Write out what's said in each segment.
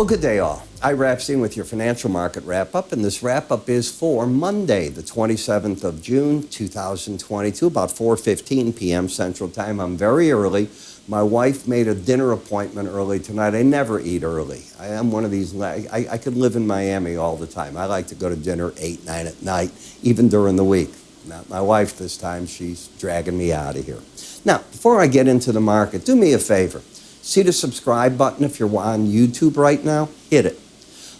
good day all. Ira Epstein with your financial market wrap-up, and this wrap-up is for Monday, the 27th of June, 2022, about 4:15 p.m. Central Time. I'm very early. My wife made a dinner appointment early tonight. I never eat early. I am one of these, I could live in Miami all the time. I like to go to dinner 8, 9 at night, even during the week. Not my wife this time. She's dragging me out of here. Now, before I get into the market, do me a favor. See the subscribe button if you're on YouTube right now? Hit it.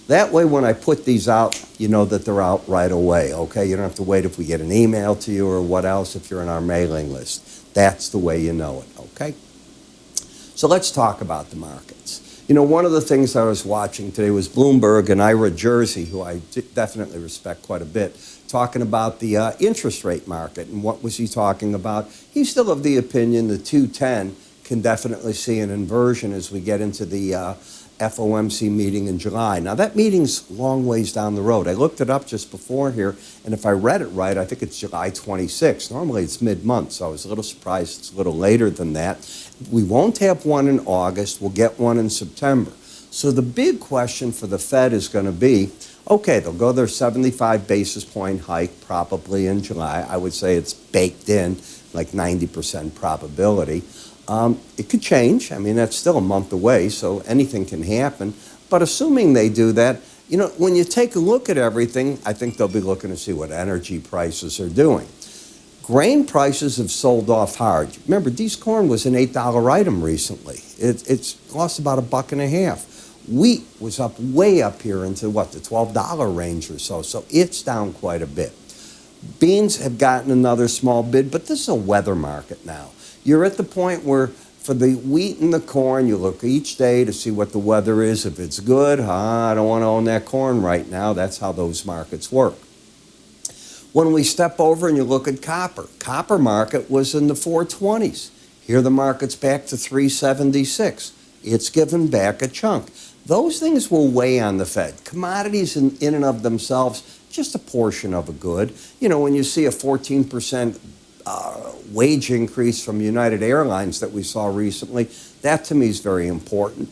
That way when I put these out, you know that they're out right away, okay? You don't have to wait if we get an email to you or what else if you're in our mailing list. That's the way you know it, okay? So let's talk about the markets. You know, one of the things I was watching today was Bloomberg and Ira Jersey, who I definitely respect quite a bit, talking about the interest rate market. And what was he talking about? He's still of the opinion the 210 can definitely see an inversion as we get into the Fomc meeting in July. Now, that meeting's a long ways down the road. I looked it up just before here, and if I read it right, I think it's July 26th. Normally, it's mid-month, so I was a little surprised it's a little later than that. We won't have one in August. We'll get one in September. So the big question for the Fed is going to be, okay, they'll go their 75 basis point hike probably in July. I would say it's baked in, like 90% probability. It could change. I mean, that's still a month away, so anything can happen. But assuming they do that, you know, when you take a look at everything, I think they'll be looking to see what energy prices are doing. Grain prices have sold off hard. Remember, D's corn was an $8 item recently. It's lost about $1.50. Wheat was up way up here into, what, the $12 range or so. So it's down quite a bit. Beans have gotten another small bid, but this is a weather market now. You're at the point where for the wheat and the corn, you look each day to see what the weather is. If it's good, I don't want to own that corn right now. That's how those markets work. When we step over and you look at copper market was in the 420s. Here the market's back to 376. It's given back a chunk. Those things will weigh on the Fed. Commodities in and of themselves, just a portion of a good. You know, when you see a 14% wage increase from United Airlines that we saw recently, that to me is very important.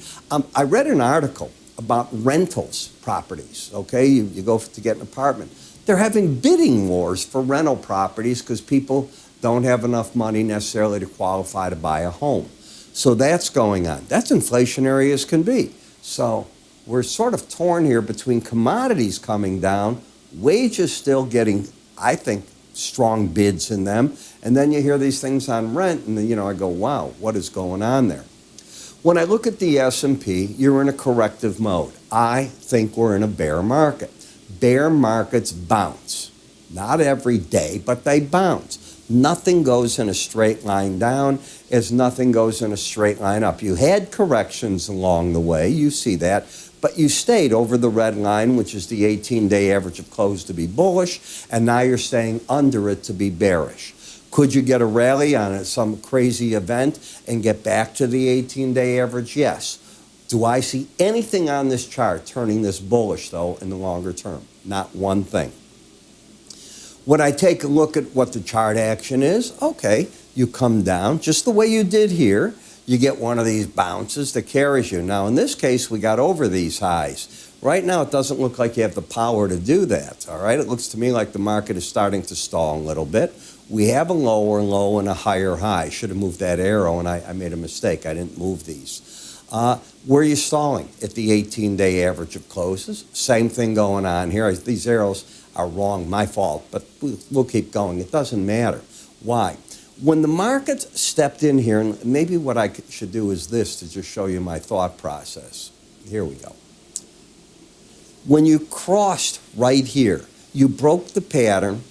I read an article about rentals properties, okay? You go to get an apartment. They're having bidding wars for rental properties because people don't have enough money necessarily to qualify to buy a home. So that's going on. That's inflationary as can be. So we're sort of torn here between commodities coming down, wages still getting, I think, strong bids in them, and then you hear these things on rent, and then, you know, I go, wow, what is going on there? When I look at the S&P, you're in a corrective mode. I think we're in a bear market. Bear markets bounce. Not every day, but they bounce. Nothing goes in a straight line down as nothing goes in a straight line up. You had corrections along the way, you see that, but you stayed over the red line, which is the 18-day average of close to be bullish, and now you're staying under it to be bearish. Could you get a rally on some crazy event and get back to the 18-day average? Yes. Do I see anything on this chart turning this bullish, though, in the longer term? Not one thing. When I take a look at what the chart action is, okay, you come down just the way you did here. You get one of these bounces that carries you. Now, in this case, we got over these highs. Right now, it doesn't look like you have the power to do that, all right? It looks to me like the market is starting to stall a little bit. We have a lower low and a higher high. Should have moved that arrow, and I made a mistake. I didn't move these. Where are you stalling? At the 18-day average of closes. Same thing going on here. These arrows are wrong, my fault, but we'll keep going. It doesn't matter. Why? When the market stepped in here, and maybe what I should do is this to just show you my thought process. Here we go. When you crossed right here, you broke the pattern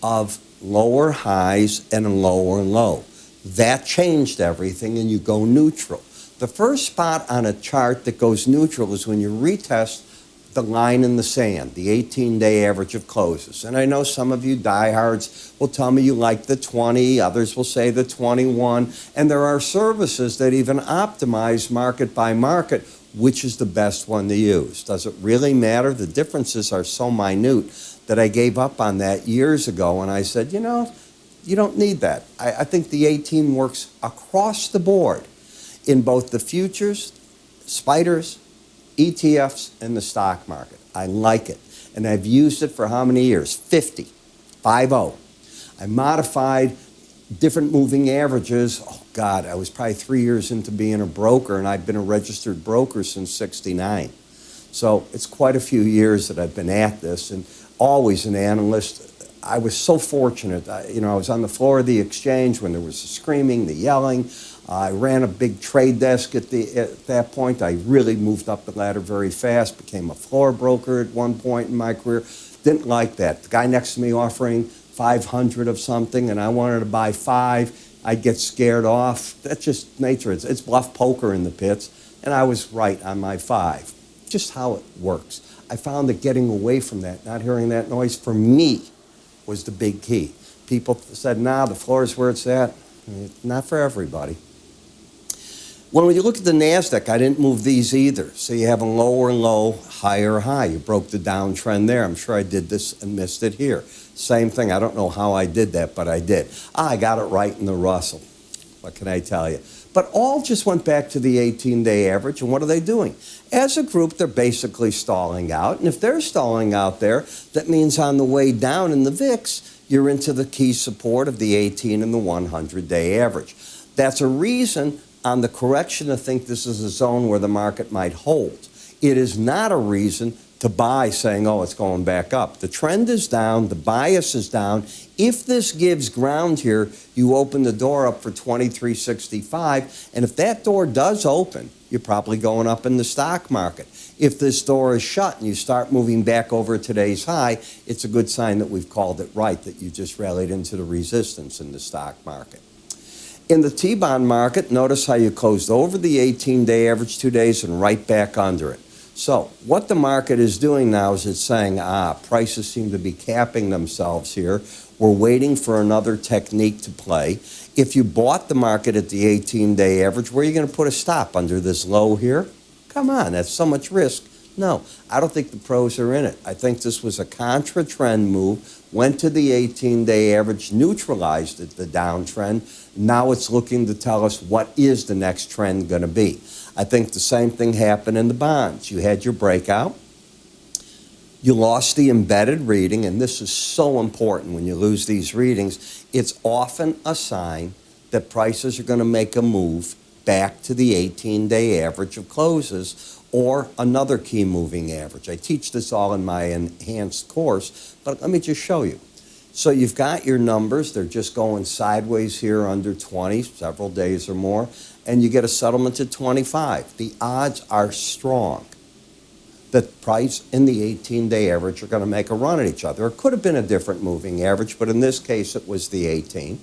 of lower highs and a lower low. That changed everything, and you go neutral. The first spot on a chart that goes neutral is when you retest the line in the sand, the 18-day average of closes. And I know some of you diehards will tell me you like the 20, others will say the 21, and there are services that even optimize market by market, which is the best one to use. Does it really matter? The differences are so minute that I gave up on that years ago, and I said, you know, you don't need that. I think the 18 works across the board in both the futures, spiders, ETFs in the stock market. I like it. And I've used it for how many years? 50. I modified different moving averages. Oh, God, I was probably 3 years into being a broker, and I've been a registered broker since '69. So it's quite a few years that I've been at this, and always an analyst. I was so fortunate. I was on the floor of the exchange when there was the screaming, the yelling. I ran a big trade desk at that point. I really moved up the ladder very fast, became a floor broker at one point in my career. Didn't like that. The guy next to me offering 500 of something, and I wanted to buy 5. I'd get scared off. That's just nature. It's bluff poker in the pits, and I was right on my 5. Just how it works. I found that getting away from that, not hearing that noise, for me, was the big key. People said, nah, the floor is where it's at. Not for everybody. When you look at the Nasdaq, I didn't move these either. So you have a lower low, higher high. You broke the downtrend there. I'm sure I did this and missed it here. Same thing. I don't know how I did that, but I did. I got it right in the Russell. What can I tell you? But all just went back to the 18-day average, and what are they doing? As a group, they're basically stalling out, and if they're stalling out there, that means on the way down in the VIX, you're into the key support of the 18 and the 100-day average. That's a reason on the correction to think this is a zone where the market might hold. It is not a reason to buy saying, oh, it's going back up. The trend is down. The bias is down. If this gives ground here, you open the door up for 23.65. And if that door does open, you're probably going up in the stock market. If this door is shut and you start moving back over today's high, it's a good sign that we've called it right, that you just rallied into the resistance in the stock market. In the T-bond market, notice how you closed over the 18-day average 2 days and right back under it. So what the market is doing now is it's saying, prices seem to be capping themselves here. We're waiting for another technique to play. If you bought the market at the 18-day average, where are you going to put a stop? Under this low here? Come on, that's so much risk. No, I don't think the pros are in it. I think this was a contra-trend move, went to the 18-day average, neutralized the downtrend. Now it's looking to tell us what is the next trend going to be. I think the same thing happened in the bonds. You had your breakout. You lost the embedded reading, and this is so important when you lose these readings. It's often a sign that prices are going to make a move back to the 18-day average of closes or another key moving average. I teach this all in my enhanced course, but let me just show you. So you've got your numbers. They're just going sideways here under 20, several days or more, and you get a settlement at 25. The odds are strong that price and the 18-day average are going to make a run at each other. It could have been a different moving average, but in this case, it was the 18.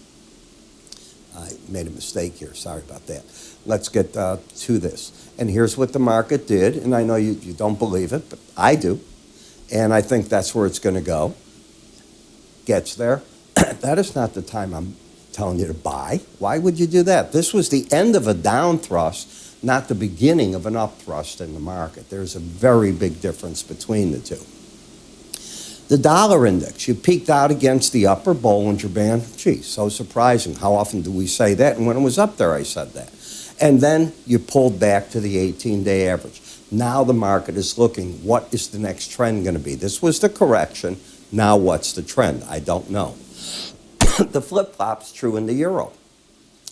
I made a mistake here. Sorry about that. Let's get to this. And here's what the market did. And I know you don't believe it, but I do. And I think that's where it's going to go. Gets there. That is not the time I'm telling you to buy. Why would you do that? This was the end of a down thrust, not the beginning of an up thrust in the market. There's a very big difference between the two. The dollar index, you peaked out against the upper Bollinger Band. Gee, so surprising. How often do we say that? And when it was up there, I said that. And then you pulled back to the 18-day average. Now the market is looking, what is the next trend going to be? This was the correction. Now what's the trend? I don't know. The flip-flop's true in the euro.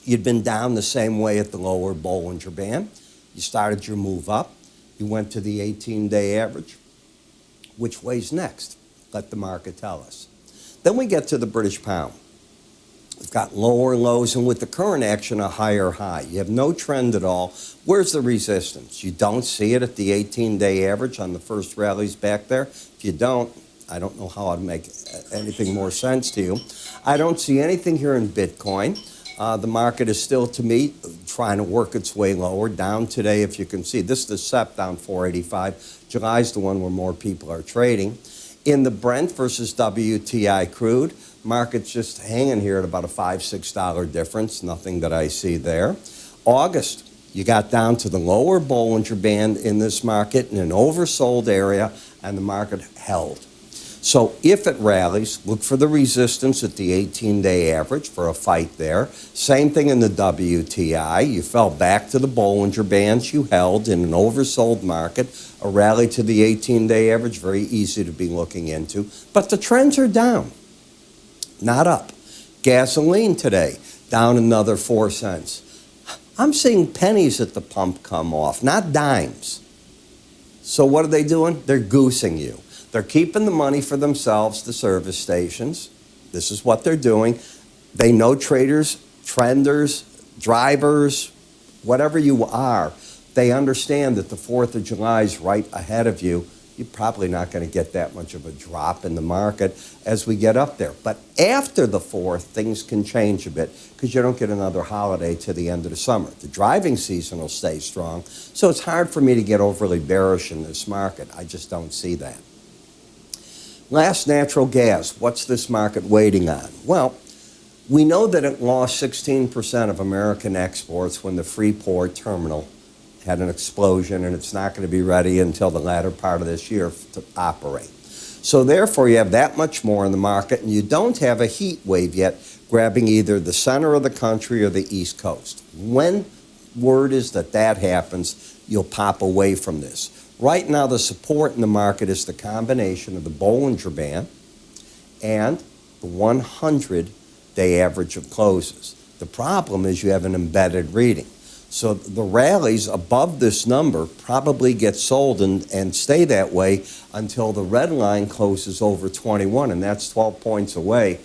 You'd been down the same way at the lower Bollinger Band. You started your move up. You went to the 18-day average. Which way's next? Let the market tell us. Then we get to the British pound. We've got lower lows, and with the current action, a higher high. You have no trend at all. Where's the resistance? You don't see it at the 18-day average on the first rallies back there. If you don't, I don't know how I'd make anything more sense to you. I don't see anything here in Bitcoin. The market is still, to me, trying to work its way lower. Down today, if you can see. This is the SEP down 485. July's the one where more people are trading. In the Brent versus WTI crude, market's just hanging here at about a $5, $6 difference. Nothing that I see there. August, you got down to the lower Bollinger Band in this market in an oversold area, and the market held. So if it rallies, look for the resistance at the 18-day average for a fight there. Same thing in the WTI. You fell back to the Bollinger Bands you held in an oversold market. A rally to the 18-day average, very easy to be looking into. But the trends are down, not up. Gasoline today, down another 4 cents. I'm seeing pennies at the pump come off, not dimes. So what are they doing? They're goosing you. They're keeping the money for themselves, the service stations. This is what they're doing. They know traders, trenders, drivers, whatever you are, they understand that the 4th of July is right ahead of you. You're probably not going to get that much of a drop in the market as we get up there. But after the 4th, things can change a bit because you don't get another holiday to the end of the summer. The driving season will stay strong, so it's hard for me to get overly bearish in this market. I just don't see that. Last, natural gas. What's this market waiting on? Well, we know that it lost 16% of American exports when the Freeport terminal had an explosion, and it's not going to be ready until the latter part of this year to operate. So therefore, you have that much more in the market, and you don't have a heat wave yet grabbing either the center of the country or the East Coast. When word is that that happens, you'll pop away from this. Right now, the support in the market is the combination of the Bollinger Band and the 100-day average of closes. The problem is you have an embedded reading. So the rallies above this number probably get sold and stay that way until the red line closes over 21, and that's 12 points away.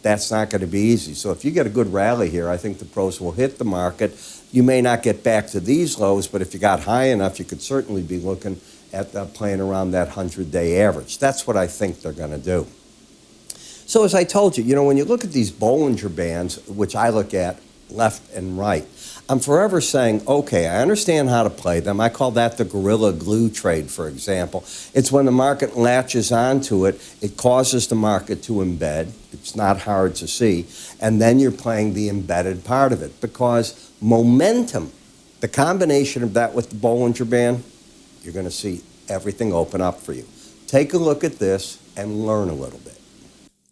That's not going to be easy. So if you get a good rally here, I think the pros will hit the market. You may not get back to these lows, but if you got high enough, you could certainly be looking at playing around that 100-day average. That's what I think they're going to do. So as I told you, when you look at these Bollinger Bands, which I look at left and right, I'm forever saying, okay, I understand how to play them. I call that the gorilla glue trade, for example. It's when the market latches onto it, it causes the market to embed. It's not hard to see. And then you're playing the embedded part of it because momentum, the combination of that with the Bollinger Band, you're going to see everything open up for you. Take a look at this and learn a little bit.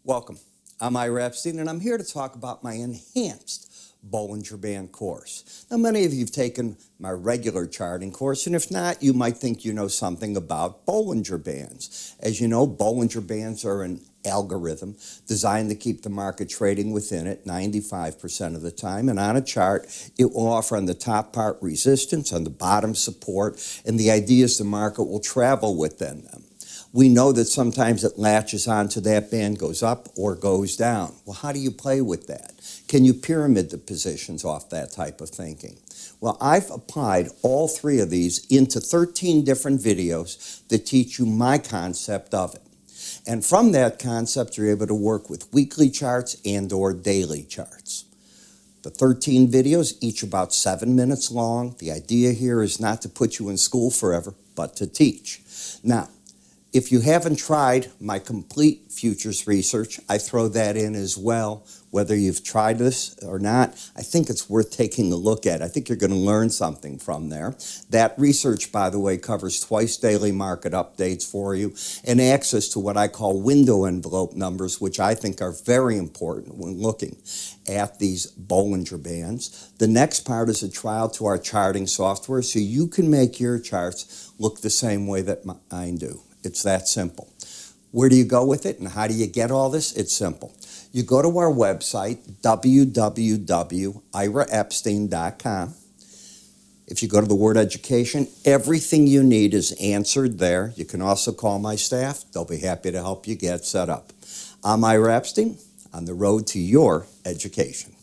Welcome. I'm Ira Epstein, and I'm here to talk about my enhanced Bollinger Band course. Now, many of you have taken my regular charting course, and if not, you might think you know something about Bollinger Bands. As you know, Bollinger Bands are an algorithm designed to keep the market trading within it 95% of the time, and on a chart, it will offer on the top part resistance, on the bottom support, and the idea is the market will travel within them. We know that sometimes it latches onto that band, goes up or goes down. Well, how do you play with that? Can you pyramid the positions off that type of thinking? Well, I've applied all 3 of these into 13 different videos that teach you my concept of it. And from that concept, you're able to work with weekly charts and or daily charts. The 13 videos, each about 7 minutes long. The idea here is not to put you in school forever, but to teach. Now, if you haven't tried my complete futures research, I throw that in as well. Whether you've tried this or not, I think it's worth taking a look at. I think you're going to learn something from there. That research, by the way, covers twice daily market updates for you and access to what I call window envelope numbers, which I think are very important when looking at these Bollinger Bands. The next part is a trial to our charting software so you can make your charts look the same way that mine do. It's that simple. Where do you go with it and how do you get all this? It's simple. You go to our website, www.iraepstein.com. If you go to the word education, everything you need is answered there. You can also call my staff. They'll be happy to help you get set up. I'm Ira Epstein on the road to your education.